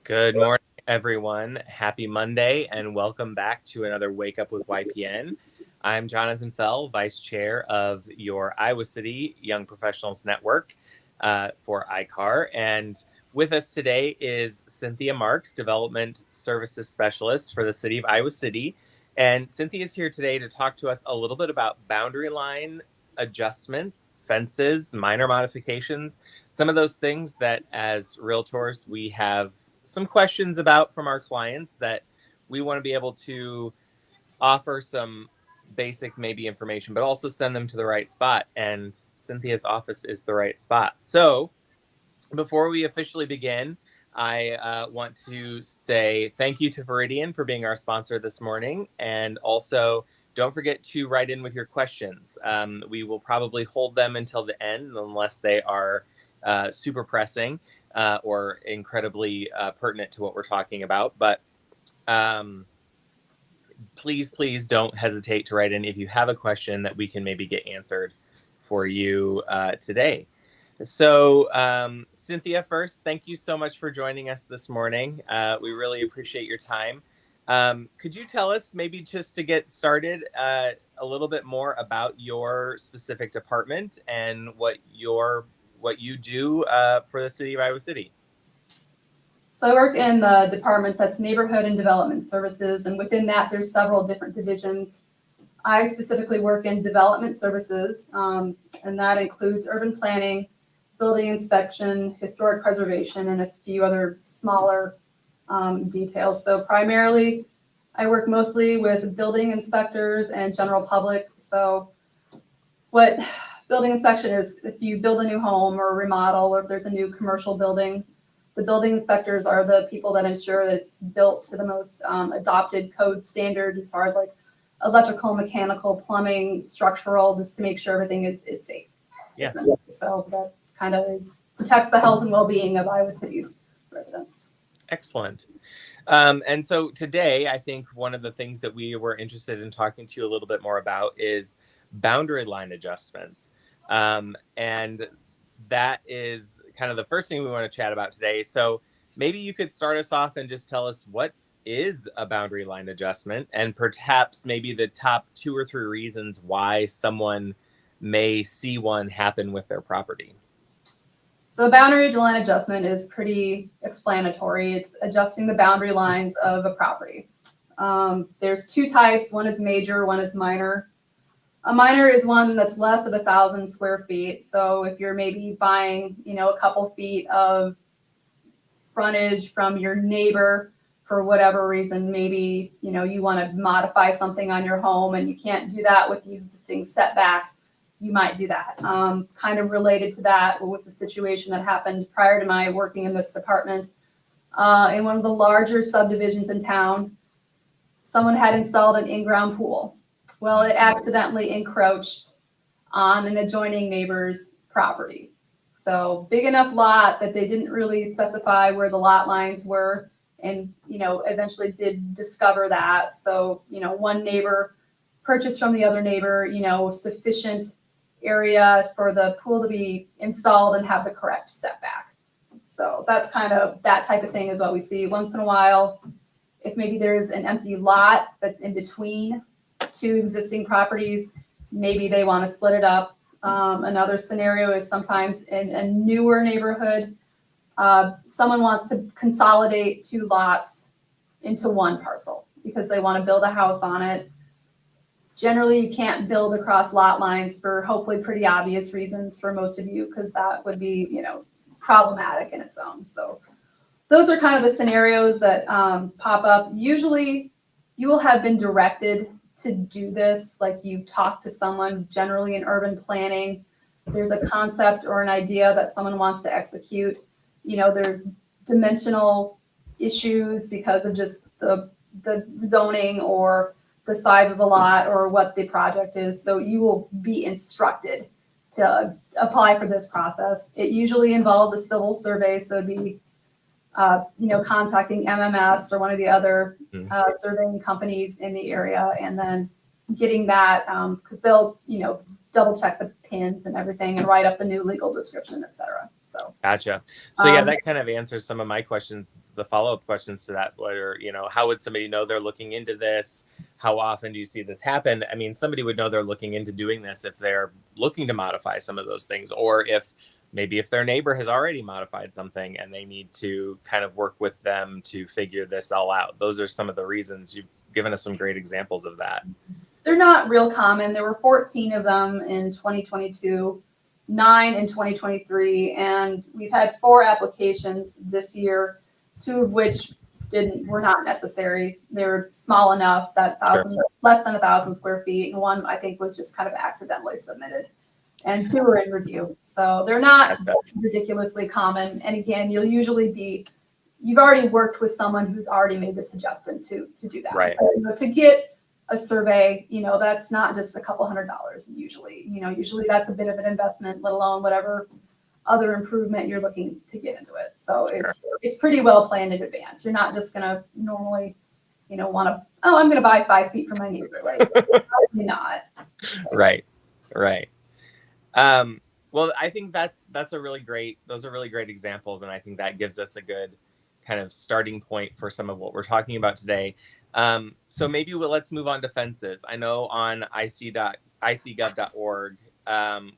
Good morning, everyone. Happy Monday, and welcome back to another Wake Up with YPN. I'm Jonathan Fell, Vice Chair of your Iowa City Young Professionals Network for ICAR. And with us today is Cynthia Marx, Development Services Specialist for the City of Iowa City. And Cynthia is here today to talk to us a little bit about boundary line adjustments, fences, minor modifications, some of those things that as realtors we have some questions about from our clients that we want to be able to offer some basic maybe information, but also send them to the right spot. And Cynthia's office is the right spot. So before we officially begin, I want to say thank you to Veridian for being our sponsor this morning. And also, don't forget to write in with your questions. We will probably hold them until the end unless they are super pressing or incredibly pertinent to what we're talking about. But please don't hesitate to write in if you have a question that we can maybe get answered for you today. So, Cynthia, first, thank you so much for joining us this morning. We really appreciate your time. Could you tell us, maybe just to get started, a little bit more about your specific department and what you do for the City of Iowa City? So I work in the department that's Neighborhood and Development Services, and within that, there's several different divisions. I specifically work in Development Services, and that includes urban planning, building inspection, historic preservation, and a few other smaller details. So primarily, I work mostly with building inspectors and general public. So what building inspection is, if you build a new home or remodel, or if there's a new commercial building, the building inspectors are the people that ensure that it's built to the most adopted code standard as far as like electrical, mechanical, plumbing, structural, just to make sure everything is safe. Yeah. So that kind of protects the health and well-being of Iowa City's residents. Excellent. And so today, I think one of the things that we were interested in talking to you a little bit more about is boundary line adjustments. And that is kind of the first thing we want to chat about today. So maybe you could start us off and just tell us what is a boundary line adjustment, and perhaps maybe the top 2 or 3 reasons why someone may see one happen with their property. So a boundary line adjustment is pretty explanatory. It's adjusting the boundary lines of a property. There's 2 types. One is major, one is minor. A minor is one that's less of 1,000 square feet. So if you're maybe buying, a couple feet of frontage from your neighbor for whatever reason, maybe, you want to modify something on your home and you can't do that with the existing setback, you might do that. Kind of related to that was a situation that happened prior to my working in this department. In one of the larger subdivisions in town, someone had installed an in-ground pool. Well, it accidentally encroached on an adjoining neighbor's property. So big enough lot that they didn't really specify where the lot lines were, and eventually did discover that. So one neighbor purchased from the other neighbor sufficient area for the pool to be installed and have the correct setback. So that's kind of that type of thing is what we see once in a while. If maybe there's an empty lot that's in between 2 existing properties, maybe they want to split it up. Another scenario is sometimes in a newer neighborhood, someone wants to consolidate 2 lots into one parcel because they want to build a house on it. Generally, you can't build across lot lines for hopefully pretty obvious reasons for most of you, because that would be, problematic in its own. So those are kind of the scenarios that pop up. Usually you will have been directed to do this, like you talk to someone, generally in urban planning. There's a concept or an idea that someone wants to execute. There's dimensional issues because of just the zoning or the size of the lot or what the project is. So you will be instructed to apply for this process. It usually involves a civil survey. So it'd be, contacting MMS or one of the other surveying companies in the area, and then getting that, because they'll, double check the pins and everything and write up the new legal description, et cetera. So Gotcha. So yeah, that kind of answers some of my questions, the follow-up questions to that, where, how would somebody know they're looking into this? How often do you see this happen? I mean, somebody would know they're looking into doing this if they're looking to modify some of those things, or if their neighbor has already modified something and they need to kind of work with them to figure this all out. Those are some of the reasons. You've given us some great examples of that. They're not real common. There were 14 of them in 2022. 9 in 2023, and we've had 4 applications this year, 2 of which were not necessary. They were small enough that less than 1,000 square feet, and 1 I think was just kind of accidentally submitted, and 2 are in review. So they're not ridiculously common. And again, you've already worked with someone who's already made the suggestion to do that. Right. But, to get a survey, that's not just a couple $100 usually. Usually that's a bit of an investment, let alone whatever other improvement you're looking to get into it. So it's pretty well planned in advance. You're not just gonna normally, want to, I'm gonna buy 5 feet from my neighbor. Like, probably not. Right. Well, I think those are really great examples, and I think that gives us a good kind of starting point for some of what we're talking about today. So maybe let's move on to fences. I know on icgov.org,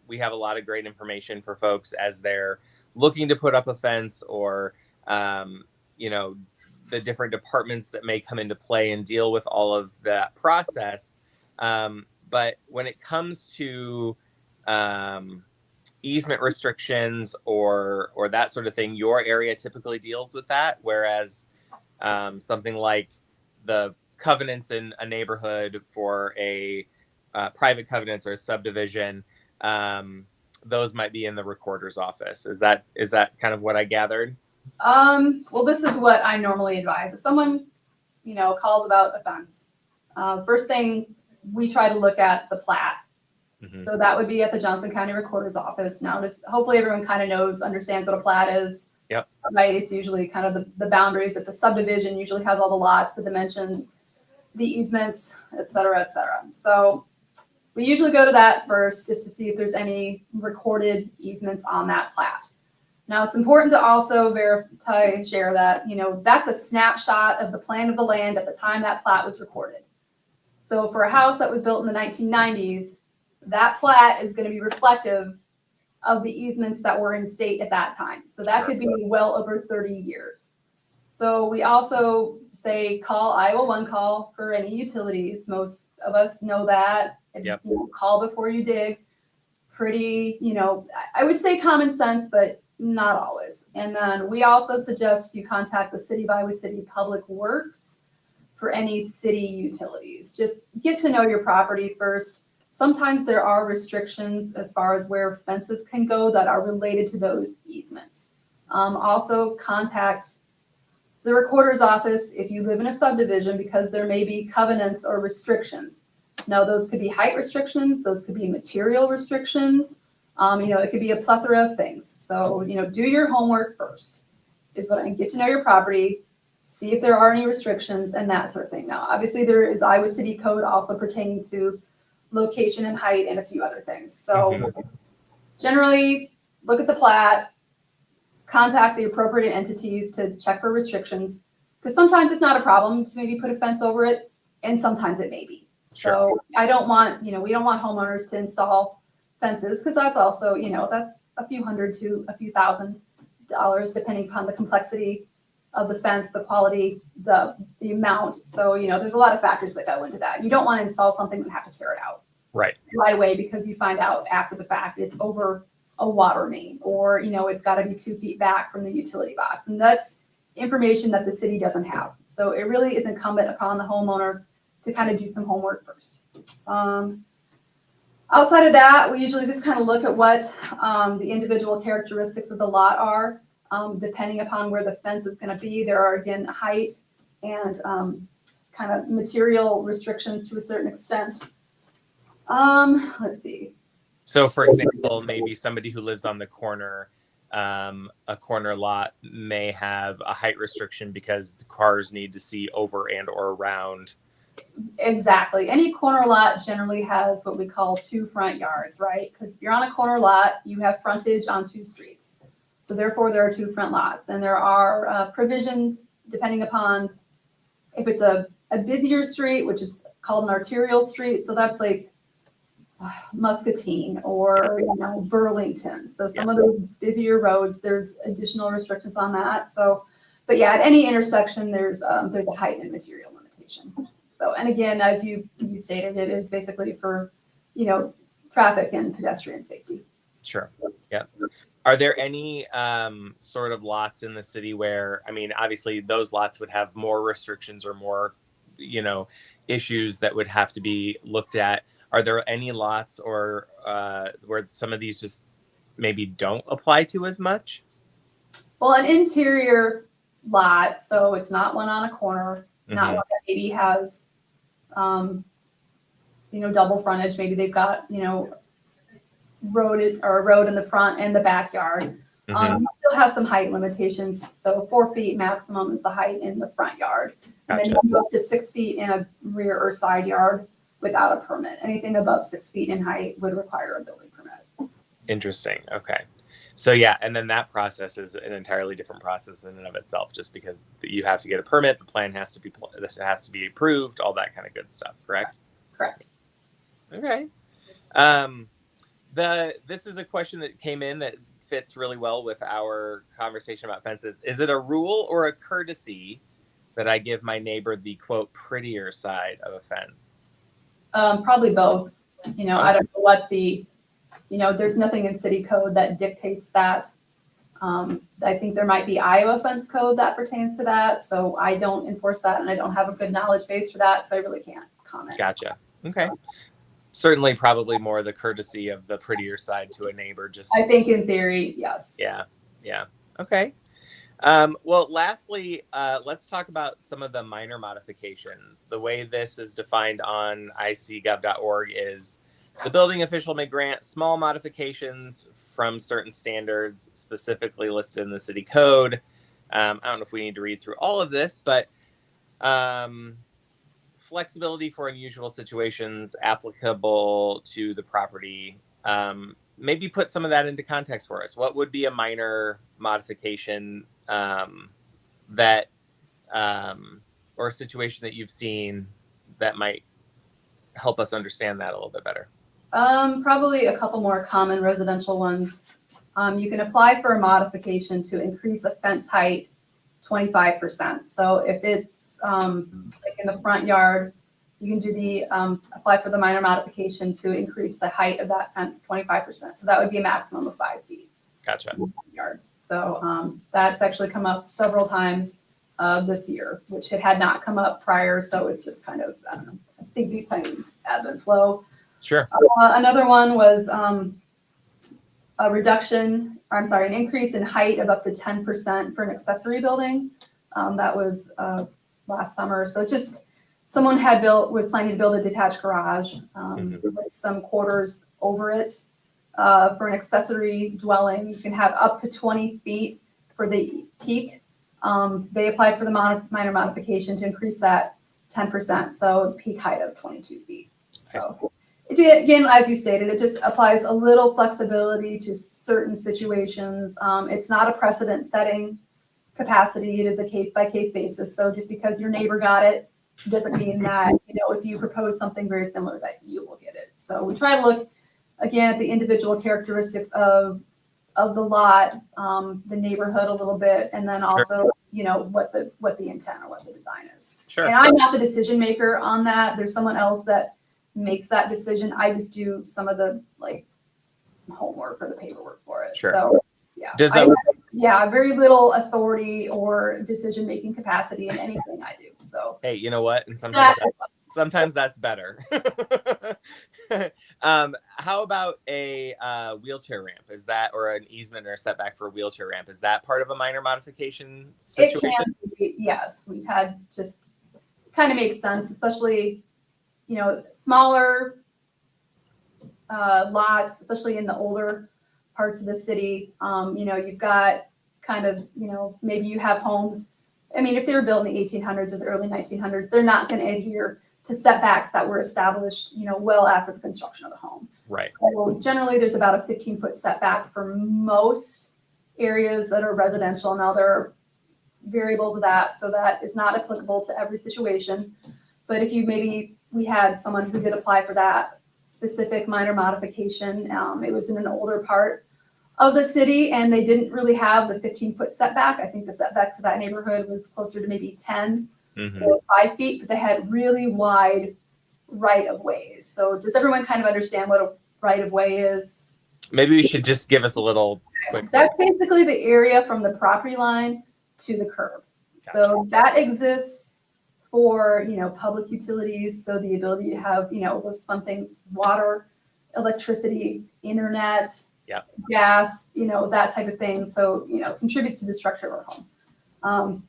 we have a lot of great information for folks as they're looking to put up a fence, or, the different departments that may come into play and deal with all of that process. But when it comes to easement restrictions or that sort of thing, your area typically deals with that, whereas something like the covenants in a neighborhood for a private covenants or a subdivision, those might be in the recorder's office. Is that kind of what I gathered? Well, this is what I normally advise. If someone, calls about a fence, first thing we try to look at the plat. Mm-hmm. So that would be at the Johnson County Recorder's office. Now, hopefully everyone kind of understands what a plat is. Yep. Right. It's usually kind of the boundaries. It's a subdivision, usually has all the lots, the dimensions, the easements, et cetera, et cetera. So we usually go to that first just to see if there's any recorded easements on that plat. Now, it's important to also share that, that's a snapshot of the plan of the land at the time that plat was recorded. So for a house that was built in the 1990s, that plat is going to be reflective of the easements that were in state at that time. So that could be well over 30 years. So we also say call Iowa One Call for any utilities. Most of us know that. Yep. Call before you dig. Pretty, I would say common sense, but not always. And then we also suggest you contact the City of Iowa City Public Works for any city utilities. Just get to know your property first. Sometimes there are restrictions as far as where fences can go that are related to those easements. Also contact the recorder's office if you live in a subdivision, because there may be covenants or restrictions. Now, those could be height restrictions, those could be material restrictions. It could be a plethora of things. So, do your homework first is what I get to know your property, see if there are any restrictions and that sort of thing. Now, obviously there is Iowa City code also pertaining to location and height and a few other things. So generally look at the plat, contact the appropriate entities to check for restrictions, because sometimes it's not a problem to maybe put a fence over it, and sometimes it may be. Sure. So I don't want, we don't want homeowners to install fences, because that's also, that's a few hundred to a few $1,000s, depending upon the complexity of the fence, the quality, the amount. So, there's a lot of factors that go into that. You don't want to install something and have to tear it out right away because you find out after the fact it's over a water main, or, it's got to be 2 feet back from the utility box. And that's information that the city doesn't have. So it really is incumbent upon the homeowner to kind of do some homework first. Outside of that, we usually just kind of look at what the individual characteristics of the lot are. Depending upon where the fence is going to be, there are, again, height and kind of material restrictions to a certain extent. Let's see. So, for example, maybe somebody who lives on the corner, a corner lot may have a height restriction because the cars need to see over and or around. Exactly. Any corner lot generally has what we call 2 front yards, right? Because if you're on a corner lot, you have frontage on 2 streets. So therefore, there are 2 front lots, and there are provisions depending upon if it's a busier street, which is called an arterial street. So that's like Muscatine or Burlington. So some of those busier roads, there's additional restrictions on that. So, but yeah, at any intersection, there's a height and material limitation. So, and again, as you stated, it is basically for traffic and pedestrian safety. Sure. Yeah. Are there any sort of lots in the city where, I mean, obviously those lots would have more restrictions or more, issues that would have to be looked at? Are there any lots or where some of these just maybe don't apply to as much? Well, an interior lot, so it's not one on a corner, not one that maybe has, double frontage. Maybe they've got, road in the front and the backyard. You still have some height limitations. So 4 feet maximum is the height in the front yard. And then you can go up to 6 feet in a rear or side yard without a permit. Anything above 6 feet in height would require a building permit. Interesting. Okay. So yeah, and then that process is an entirely different process in and of itself, just because you have to get a permit, the plan has to be approved, all that kind of good stuff, correct? Correct. Okay. This is a question that came in that fits really well with our conversation about fences. Is it a rule or a courtesy that I give my neighbor the quote prettier side of a fence? Probably both. I don't know what there's nothing in city code that dictates that. I think there might be Iowa fence code that pertains to that. So I don't enforce that, and I don't have a good knowledge base for that. So I really can't comment. Gotcha. Okay. Certainly probably more the courtesy of the prettier side to a neighbor. I think in theory, yes. Yeah. Okay. Well, lastly, let's talk about some of the minor modifications. The way this is defined on icgov.org is the building official may grant small modifications from certain standards specifically listed in the city code. I don't know if we need to read through all of this, but flexibility for unusual situations applicable to the property. Maybe put some of that into context for us. What would be a minor modification or a situation that you've seen that might help us understand that a little bit better? Probably a couple more common residential ones. You can apply for a modification to increase a fence height 25%. So if it's like in the front yard, you can do apply for the minor modification to increase the height of that fence 25%. So that would be a maximum of 5 feet. Gotcha. In the front yard. So that's actually come up several times this year, which it had not come up prior. So it's just kind of, I don't know, I think these things ebb and flow. Sure. Another one was an increase in height of up to 10% for an accessory building. That was last summer. So someone was planning to build a detached garage with some quarters over it. For an accessory dwelling, you can have up to 20 feet for the peak. They applied for the minor modification to increase that 10%. So peak height of 22 feet. So again, as you stated, it just applies a little flexibility to certain situations. It's not a precedent setting capacity. It is a case by case basis. So just because your neighbor got it doesn't mean that, if you propose something very similar that you will get it. So we try to look again at the individual characteristics of the lot, the neighborhood a little bit, and then also, what the intent or what the design is. Sure. And I'm not the decision maker on that. There's someone else that makes that decision. I just do some of the homework or the paperwork for it. Sure. So yeah. Very little authority or decision making capacity in anything I do. So hey, you know what? And sometimes that's better. How about a wheelchair ramp? Is that, or an easement or a setback for a wheelchair ramp? Is that part of a minor modification situation? It can be, yes. We've had just kind of makes sense, especially smaller lots, especially in the older parts of the city. You've got kind of, maybe you have homes. I mean, if they were built in the 1800s or the early 1900s, they're not going to adhere to setbacks that were established, well after the construction of the home. Right. So generally, there's about a 15-foot setback for most areas that are residential. Now there are variables of that, so that is not applicable to every situation. But if we had someone who did apply for that specific minor modification, it was in an older part of the city and they didn't really have the 15-foot setback. I think the setback for that neighborhood was closer to maybe 10 or 5 feet, but they had really wide right of ways. So does everyone kind of understand what a right of way is? Maybe we should just give us a little quick. That's basically the area from the property line to the curb. Gotcha. So that exists for, public utilities. So the ability to have, those fun things, water, electricity, internet, gas, that type of thing. So, contributes to the structure of our home.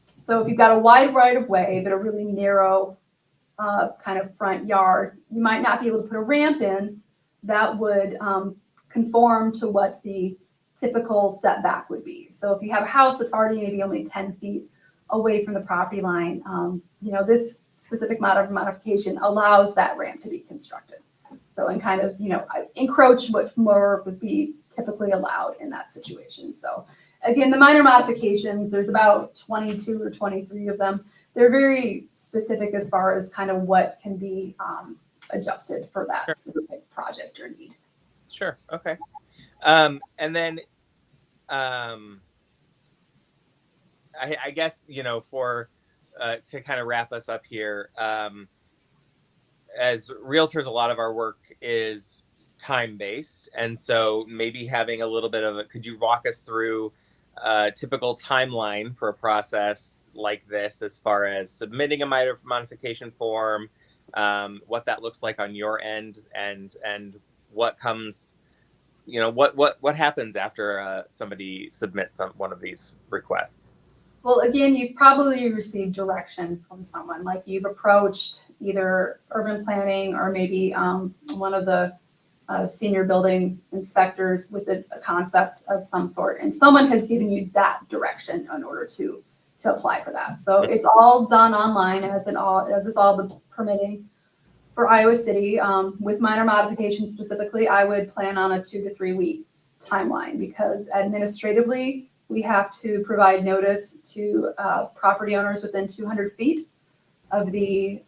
So if you've got a wide right of way, but a really narrow kind of front yard, you might not be able to put a ramp in that would conform to what the typical setback would be. So if you have a house that's already maybe only 10 feet away from the property line, this specific modification allows that ramp to be constructed. So, and kind of, encroach what more would be typically allowed in that situation. So again, the minor modifications, there's about 22 or 23 of them. They're very specific as far as kind of what can be adjusted for that specific project or need. Sure. Okay. And then I guess, for to kind of wrap us up here, as realtors, a lot of our work is time-based. And so maybe having a little bit of could you walk us through a typical timeline for a process like this, as far as submitting a minor modification form, what that looks like on your end, and what comes, what happens after somebody submits one of these requests? Well, again, you've probably received direction from someone, like you've approached either urban planning or maybe one of the senior building inspectors with a concept of some sort, and someone has given you that direction in order to apply for that. So it's all done online, as is all the permitting for Iowa City. With minor modifications specifically, I would plan on a 2 to 3 week timeline, because administratively we have to provide notice to property owners within 200 feet of the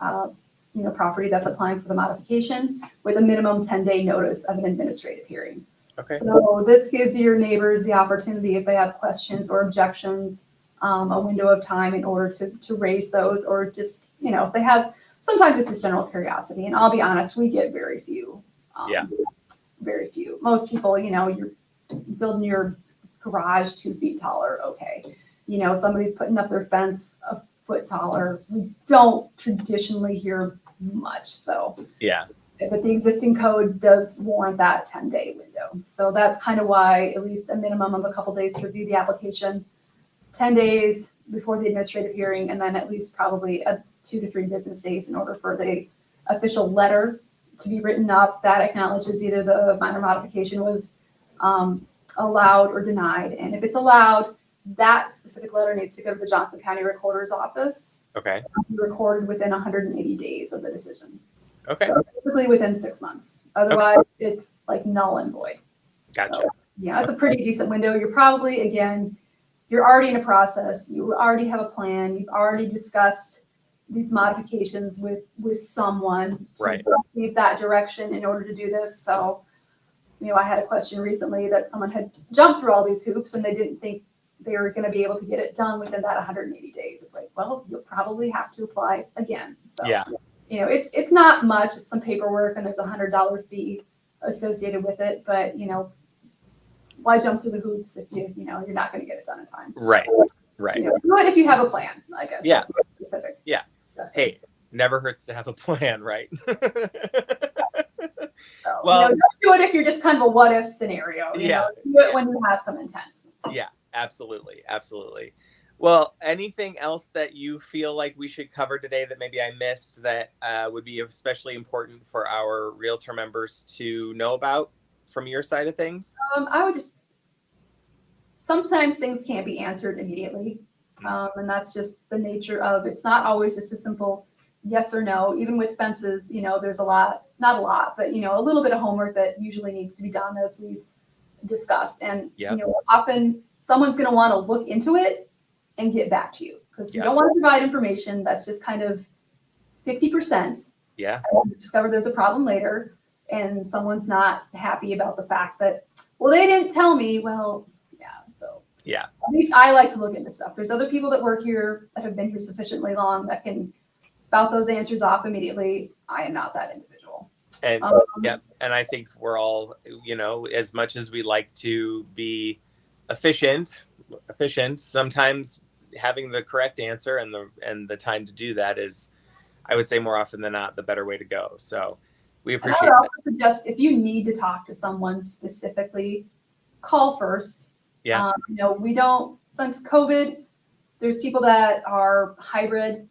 property that's applying for the modification, with a minimum 10-day notice of an administrative hearing. Okay. So this gives your neighbors the opportunity, if they have questions or objections, a window of time in order to raise those, or just, if they have, sometimes it's just general curiosity. And I'll be honest, we get very few. Very few. Most people, you're building your garage 2 feet taller, okay. Somebody's putting up their fence a foot taller. We don't traditionally hear much. So but the existing code does warrant that 10-day window. So that's kind of why at least a minimum of a couple days to review the application, 10 days before the administrative hearing, and then at least probably 2 to 3 business days in order for the official letter to be written up that acknowledges either the minor modification was allowed or denied. And if it's allowed, that specific letter needs to go to the Johnson County Recorder's office. Okay. Be recorded within 180 days of the decision. Okay. So typically within 6 months. Otherwise, it's like null and void. Gotcha. So, it's a pretty decent window. You're probably, again, you're already in a process. You already have a plan. You've already discussed these modifications with someone to receive that direction in order to do this. So, I had a question recently that someone had jumped through all these hoops and they didn't think they were going to be able to get it done within that 180 days. It's like, well, you'll probably have to apply again. So, it's not much. It's some paperwork, and there's a $100 fee associated with it. But, why jump through the hoops if you're not going to get it done in time? Right. Do it if you have a plan, I guess. Yeah. That's specific. Yeah. Hey, never hurts to have a plan, right? So, don't do it if you're just kind of a what if scenario. Do it when you have some intent. Yeah, absolutely. Absolutely. Well, anything else that you feel like we should cover today that maybe I missed that would be especially important for our realtor members to know about from your side of things? I would sometimes things can't be answered immediately. And that's just the nature of, it's not always just a simple yes or no. Even with fences, there's not a lot, but a little bit of homework that usually needs to be done, as we've discussed. And, Yep. often someone's going to want to look into it and get back to you, because you don't want to provide information that's just kind of 50%. Yeah. And you discover there's a problem later and someone's not happy about the fact that, well, they didn't tell me. Well, yeah. So yeah, at least I like to look into stuff. There's other people that work here that have been here sufficiently long that can spout those answers off immediately. I am not that individual. And and I think we're all, as much as we like to be efficient, sometimes having the correct answer and the time to do that is, I would say, more often than not, the better way to go. So we appreciate that. Suggest if you need to talk to someone specifically, call first. Yeah. We don't, since COVID, there's people that are hybrid,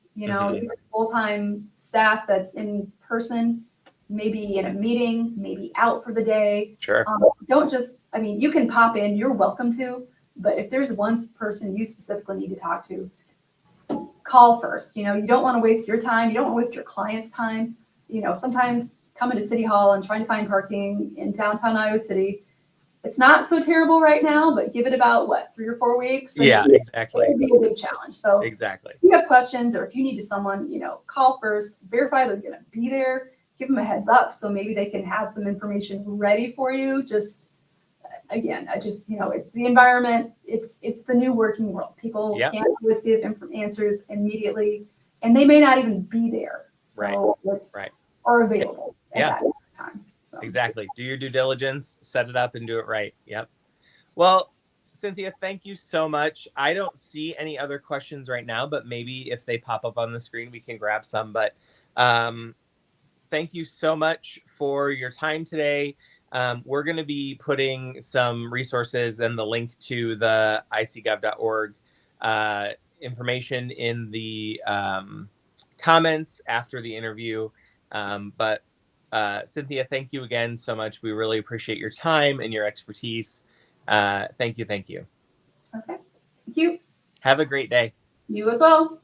full-time staff that's in person, maybe in a meeting, maybe out for the day. Sure. Don't just, you can pop in, you're welcome to, but if there's one person you specifically need to talk to, call first. You don't want to waste your time. You don't want to waste your client's time. Sometimes coming to City Hall and trying to find parking in downtown Iowa City, it's not so terrible right now, but give it about 3 or 4 weeks. Yeah, exactly. It would be a big challenge. So exactly. If you have questions or if you need someone, call first, verify they're going to be there, give them a heads up so maybe they can have some information ready for you. Just again, it's the environment. It's the new working world. People can't always give answers immediately, and they may not even be there. So or available at that time. So. Exactly. Do your due diligence, set it up, and do it right. Yep. Well, Cynthia, thank you so much. I don't see any other questions right now, but maybe if they pop up on the screen, we can grab some. But thank you so much for your time today. We're going to be putting some resources and the link to the icgov.org information in the comments after the interview. But Cynthia, thank you again so much. We really appreciate your time and your expertise. Thank you. Okay. Thank you. Have a great day. You as well.